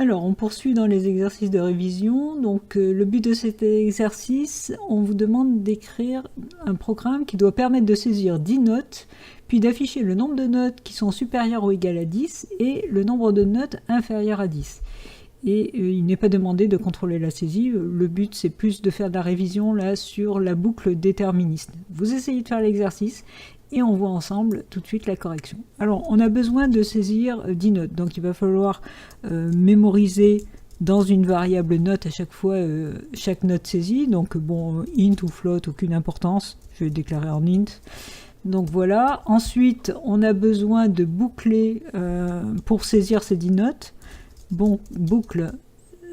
Alors, on poursuit dans les exercices de révision. Donc, le but de cet exercice, on vous demande d'écrire un programme qui doit permettre de saisir 10 notes, puis d'afficher le nombre de notes qui sont supérieures ou égales à 10 et le nombre de notes inférieures à 10. Et il n'est pas demandé de contrôler la saisie. Le but, c'est plus de faire de la révision là sur la boucle déterministe. Vous essayez de faire l'exercice et on voit ensemble tout de suite la correction. Alors, on a besoin de saisir 10 notes. Donc, il va falloir mémoriser dans une variable note à chaque fois chaque note saisie. Donc, bon, int ou float, aucune importance. Je vais déclarer en int. Donc, voilà. Ensuite, on a besoin de boucler pour saisir ces 10 notes. Bon, boucle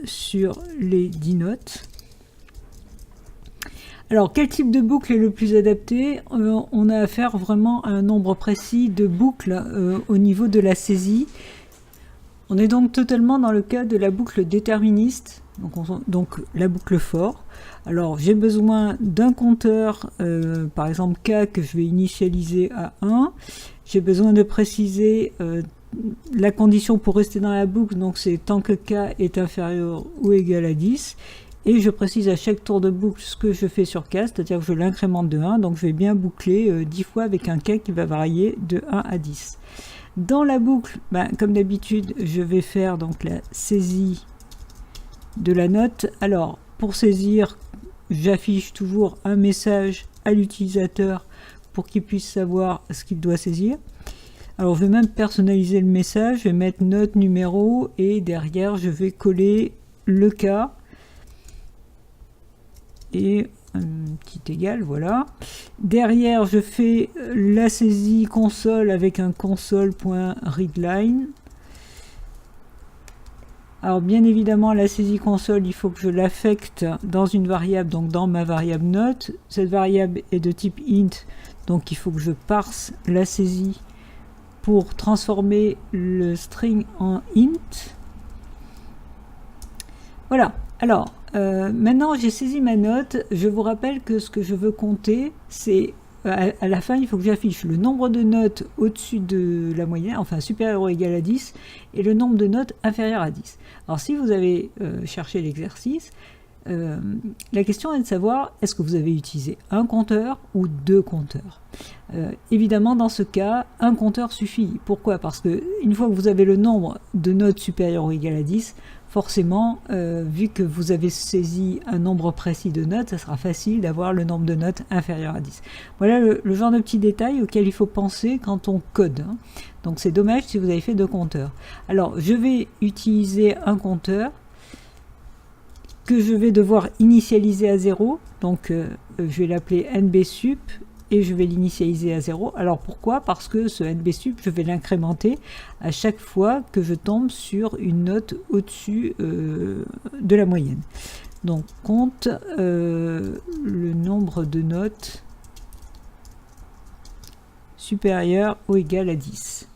sur les 10 notes. Alors, quel type de boucle est le plus adapté? On a affaire vraiment à un nombre précis de boucles au niveau de la saisie. On est donc totalement dans le cas de la boucle déterministe, donc la boucle for. Alors, j'ai besoin d'un compteur, par exemple k, que je vais initialiser à 1. J'ai besoin de préciser la condition pour rester dans la boucle, donc c'est tant que k est inférieur ou égal à 10. Et je précise à chaque tour de boucle ce que je fais sur k, c'est-à-dire que je l'incrémente de 1, donc je vais bien boucler 10 fois avec un k qui va varier de 1 à 10. Dans la boucle, comme d'habitude, je vais faire donc la saisie de la note. Alors, pour saisir, j'affiche toujours un message à l'utilisateur pour qu'il puisse savoir ce qu'il doit saisir. Alors, je vais même personnaliser le message, je vais mettre note numéro et derrière, je vais coller le k. Et un petit égal, voilà. Derrière, je fais la saisie console avec un console.readline. Alors, bien évidemment, la saisie console, il faut que je l'affecte dans une variable, donc dans ma variable note. Cette variable est de type int, donc il faut que je parse la saisie pour transformer le string en int. Voilà. Alors, maintenant j'ai saisi ma note. Je vous rappelle que ce que je veux compter, c'est à la fin, il faut que j'affiche le nombre de notes au-dessus de la moyenne, enfin supérieur ou égal à 10, et le nombre de notes inférieur à 10. Alors, si vous avez cherché l'exercice, la question est de savoir est-ce que vous avez utilisé un compteur ou deux compteurs. Évidemment, dans ce cas, un compteur suffit. Pourquoi? Parce que une fois que vous avez le nombre de notes supérieur ou égal à 10, forcément, vu que vous avez saisi un nombre précis de notes, ça sera facile d'avoir le nombre de notes inférieur à 10. Voilà le genre de petits détails auxquels il faut penser quand on code. Donc c'est dommage si vous avez fait deux compteurs. Alors, je vais utiliser un compteur que je vais devoir initialiser à 0. Donc, je vais l'appeler nbsup et je vais l'initialiser à 0. Alors pourquoi? Parce que ce nbsup, je vais l'incrémenter à chaque fois que je tombe sur une note au-dessus de la moyenne. Donc compte le nombre de notes supérieures ou égales à 10.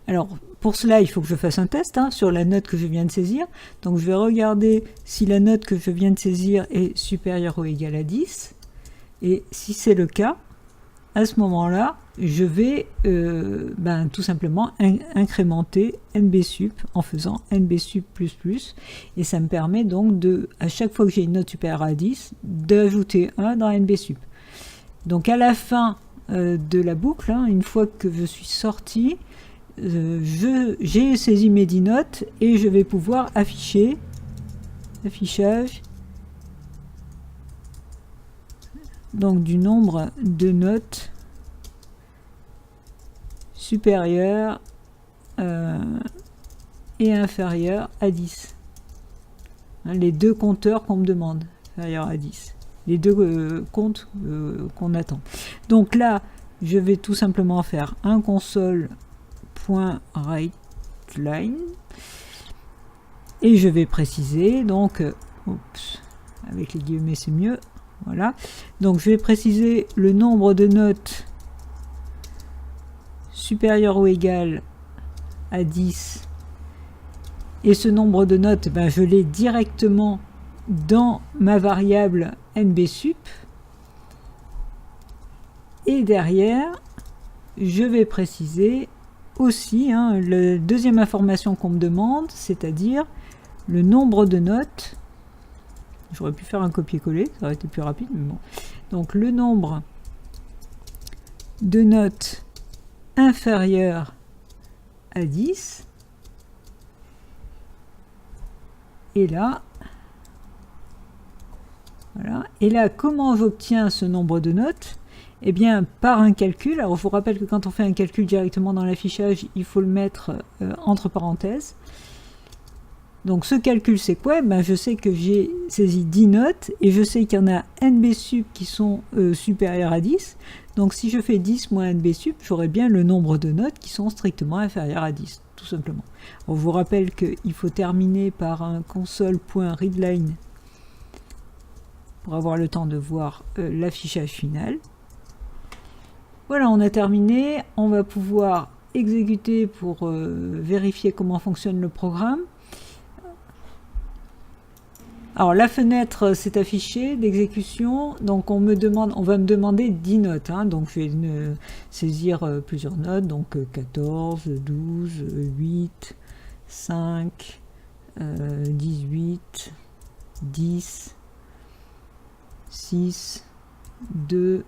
Alors pour cela, il faut que je fasse un test sur la note que je viens de saisir. Donc je vais regarder si la note que je viens de saisir est supérieure ou égale à 10. Et si c'est le cas, à ce moment-là, je vais tout simplement incrémenter nbsup en faisant nbsup++. Et ça me permet donc à chaque fois que j'ai une note supérieure à 10, d'ajouter 1 dans nbsup. Donc à la fin de la boucle, une fois que je suis sorti, j'ai saisi mes 10 notes et je vais pouvoir affichage donc du nombre de notes supérieures et inférieures à 10. Les deux compteurs qu'on me demande, inférieurs à 10. Les deux comptes qu'on attend. Donc là, je vais tout simplement faire un console.writeLine et je vais préciser, donc, avec les guillemets c'est mieux. Voilà, donc je vais préciser le nombre de notes supérieur ou égal à 10 et ce nombre de notes, je l'ai directement dans ma variable nbsup et derrière je vais préciser aussi la deuxième information qu'on me demande, c'est-à-dire le nombre de notes. J'aurais pu faire un copier-coller, ça aurait été plus rapide, mais bon. Donc le nombre de notes inférieur à 10. Et là, voilà. Et là, comment j'obtiens ce nombre de notes? Eh bien, par un calcul. Alors, je vous rappelle que quand on fait un calcul directement dans l'affichage, il faut le mettre entre parenthèses. Donc, ce calcul, c'est quoi? Ben, je sais que j'ai saisi 10 notes et je sais qu'il y en a NB sup qui sont supérieures à 10. Donc, si je fais 10 moins NB sup, j'aurai bien le nombre de notes qui sont strictement inférieures à 10, tout simplement. On vous rappelle qu'il faut terminer par un console.readline pour avoir le temps de voir l'affichage final. Voilà, on a terminé. On va pouvoir exécuter pour vérifier comment fonctionne le programme. Alors la fenêtre s'est affichée d'exécution, donc on va me demander 10 notes, donc je vais saisir plusieurs notes, donc 14, 12, 8, 5, 18, 10, 6, 2,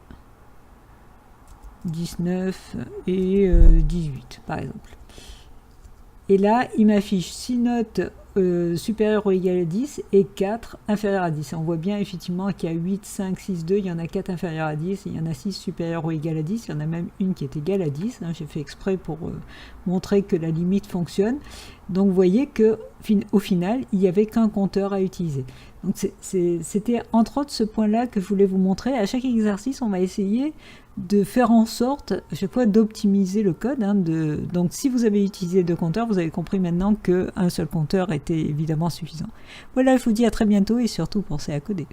19 et 18 par exemple. Et là, il m'affiche 6 notes supérieures ou égales à 10 et 4 inférieures à 10. Et on voit bien effectivement qu'il y a 8, 5, 6, 2, il y en a 4 inférieures à 10, et il y en a 6 supérieures ou égales à 10, il y en a même une qui est égale à 10. J'ai fait exprès pour montrer que la limite fonctionne. Donc vous voyez qu'au final, il n'y avait qu'un compteur à utiliser. Donc c'était entre autres ce point-là que je voulais vous montrer. À chaque exercice, on va essayer de faire en sorte, à chaque fois, d'optimiser le code. Donc si vous avez utilisé 2 compteurs, vous avez compris maintenant qu'un seul compteur était évidemment suffisant. Voilà, je vous dis à très bientôt et surtout pensez à coder.